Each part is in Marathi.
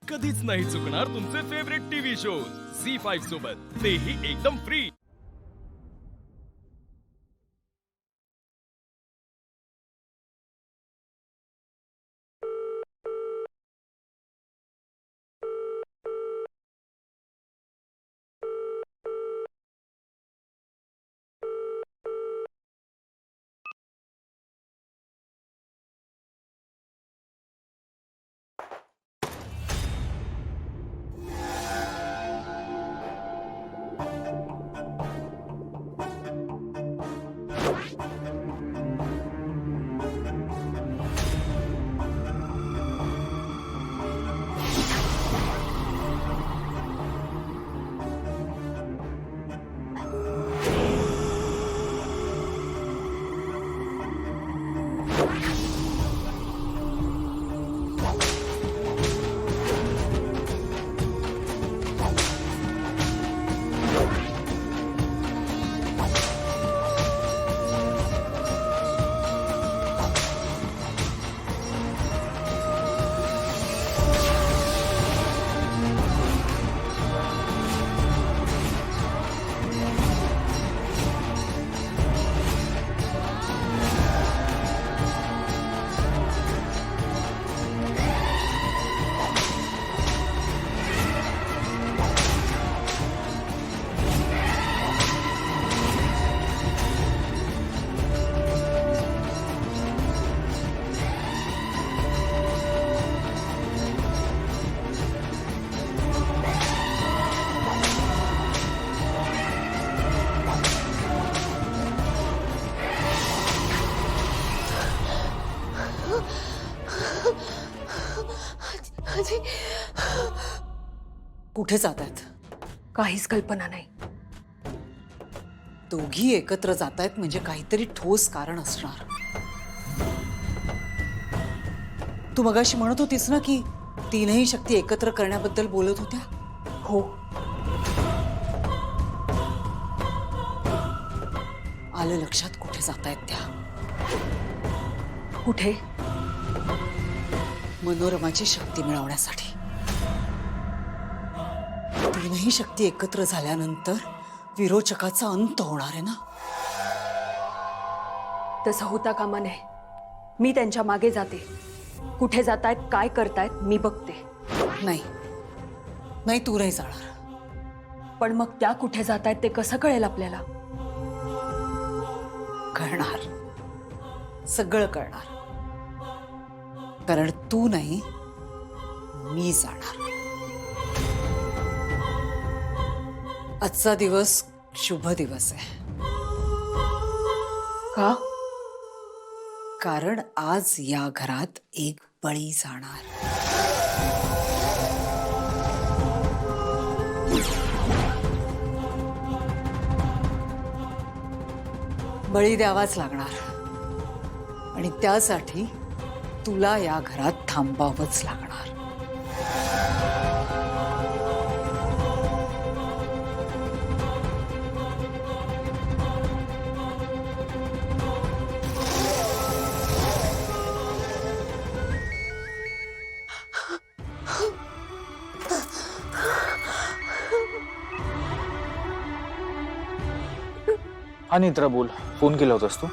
कधीच नाही चुकणार तुमचे फेवरेट टीव्ही शोज झी5 सोबत, तेही एकदम फ्री। कुठे जात आहेत? काहीच कल्पना नाही। दोघी एकत्र जात आहेत म्हणजे काहीतरी ठोस कारण असणार। तू मगाशी म्हणत होतीस ना की तीनही शक्ती एकत्र करण्याबद्दल बोलत होत्या। हो, आलं लक्षात कुठे जात आहेत त्या। कुठे? मनोरमाची शक्ती मिळवण्यासाठी। तीनही शक्ती एकत्र झाल्यानंतर विरोचकाचा अंत होणार आहे ना। तसं होता कामा नये। मी त्यांच्या मागे जाते। कुठे जातायत, काय करतायत मी बघते। नाही नाही, तू नाही जाणार। पण मग त्या कुठे जातायत ते कसं कळेल आपल्याला? कळणार, सगळं कळणार। कारण तू नाही, मी जाणार। आजचा दिवस शुभ दिवस आहे। का? कारण आज या घरात एक बळी जाणार। बळी द्यावाच लागणार आणि त्यासाठी तुला या घरात थांबावंच लागणार। हा नेत्रा, बोल। फोन केला होतास तू?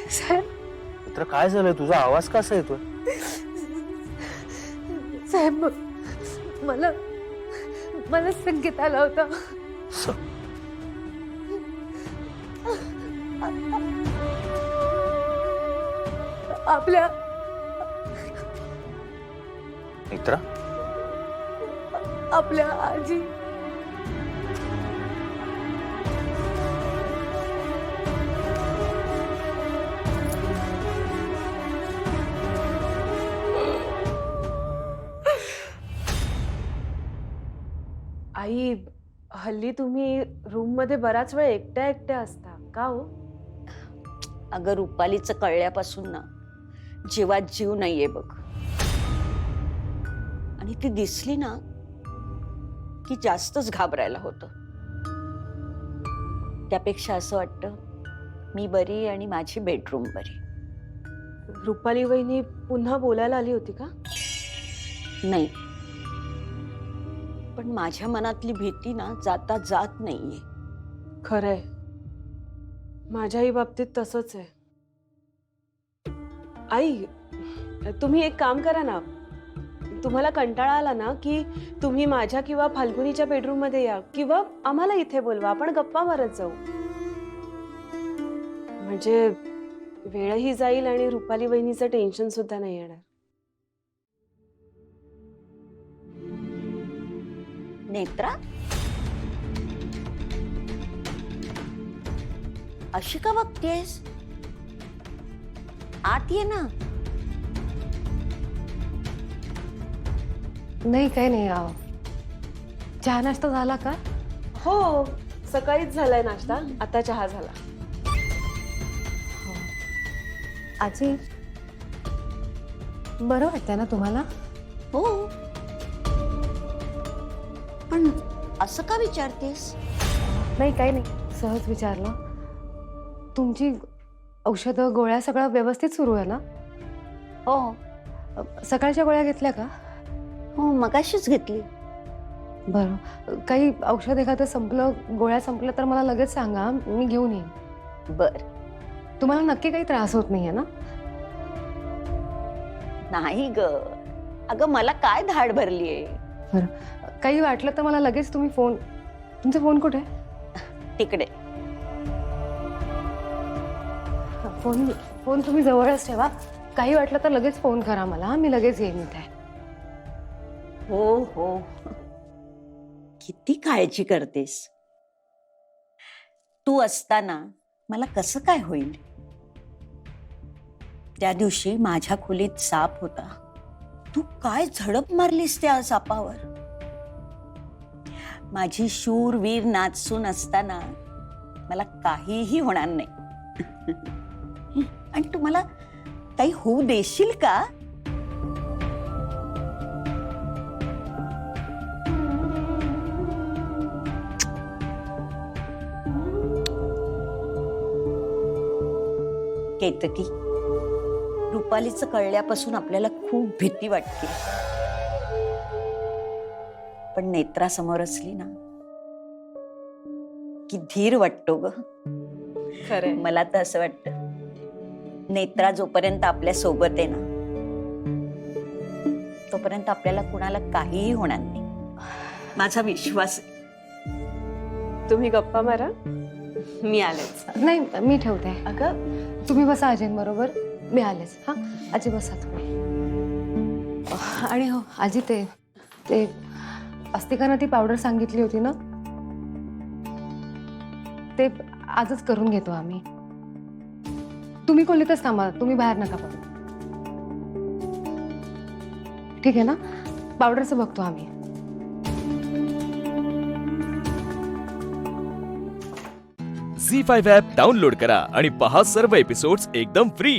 साहेब, नेत्रा, काय झालंय? तुझा आवाज कसा येतोय? साहेब, मला मला संकेत आला होता। आपल्या नेत्रा, आपल्या आजी आई, हल्ली तुम्ही रूम मध्ये बराच वेळ एकट्या एकट्या असता का हो? अगं, रुपालीचं कळल्यापासून ना जीवात जीव नाहीये बघ। आणि ती दिसली ना की जास्तच घाबरायला होतं। त्यापेक्षा असं वाटतं मी बरी आणि माझी बेडरूम बरी। रुपाली वहिनी पुन्हा बोलायला आली होती का? नाही, पण माझ्या मनातली भीती ना जाता जात नाहीये. खरंय, माझ्याही बाबतीत तसंच आहे. आई, तुम्ही एक काम करा ना, तुम्हाला कंटाळा आला ना की तुम्ही माझ्या किंवा फाल्गुनीच्या बेडरूम मध्ये या किंवा आम्हाला इथे बोलवा, आपण गप्पा मारत जाऊ. म्हणजे वेळही जाईल आणि रुपाली वहिनीचं टेन्शन सुद्धा नाही येणार. नेत्रा, अशी का बघतेस? आत ये ना. नाही, काही नाही. चहा नाश्ता झाला का? हो, सकाळीच झालाय नाश्ता, आता चहा झाला. आजी, बरं वाटतंय ना तुम्हाला? हो, पण असं का विचारतेस? नाही, काही नाही, सहज विचारलं. तुमची औषधं गोळ्या सगळं व्यवस्थित सुरू आहे ना? हो सकाळच्या गोळ्या घेतल्या का? हो, मगाशीच घेतली. बरं, काही औषध एखादं संपलं, गोळ्या संपल्या तर मला लगेच सांगा, मी घेऊन येईन. बर. तुम्हाला नक्की काही त्रास होत नाहीये ना? नाही ग, अगं मला काय धाड भरलीये. बरं, काही वाटलं तर मला लगेच तुम्ही फोन. तुमचा फोन कुठे आहे? तिकडे. फोन फोन तुम्ही जवळच ठेवा. काही वाटलं तर लगेच फोन करा मला, मी लगेच येईन इथे. हो हो, किती काळजी करतेस. तू असताना मला कसं काय होईल? त्या दिवशी माझ्या खोलीत साप होता. तू काय झडप मारलीस त्या सापावर. माझी शूरवीर नाचसून असताना मला काहीही होणार नाही. आणि तू मला काही होऊ देशील का? केतकी, रुपालीचं कळल्यापासून आपल्याला खूप भीती वाटते, पण नेत्रा समोर असली ना की धीर वाटतो ग. खरंय. मला तर असं वाटतं, नेत्रा जोपर्यंत आपल्या सोबत आहे ना, तोपर्यंत आपल्याला कुणाला काहीही होणार नाही. माझा विश्वास आहे. तुम्ही गप्पा मारा, मी आलेच. नाही, मी ठेवते. अगं, तुम्ही बसा आजींबरोबर, मी आलेच. हा, आजी बसा तुम्ही. आणि हो आजी, ते अस्तिकानं ती पावडर सांगितली होती ना, ते आजच करून घेतो आम्ही. तुम्ही खोलीतच थांबा, तुम्ही बाहेर नका पडू. ठीक आहे ना? पावडरचं बघतो आम्ही. झी 5 ॲप डाउनलोड करा आणि पहा सर्व एपिसोड्स एकदम फ्री.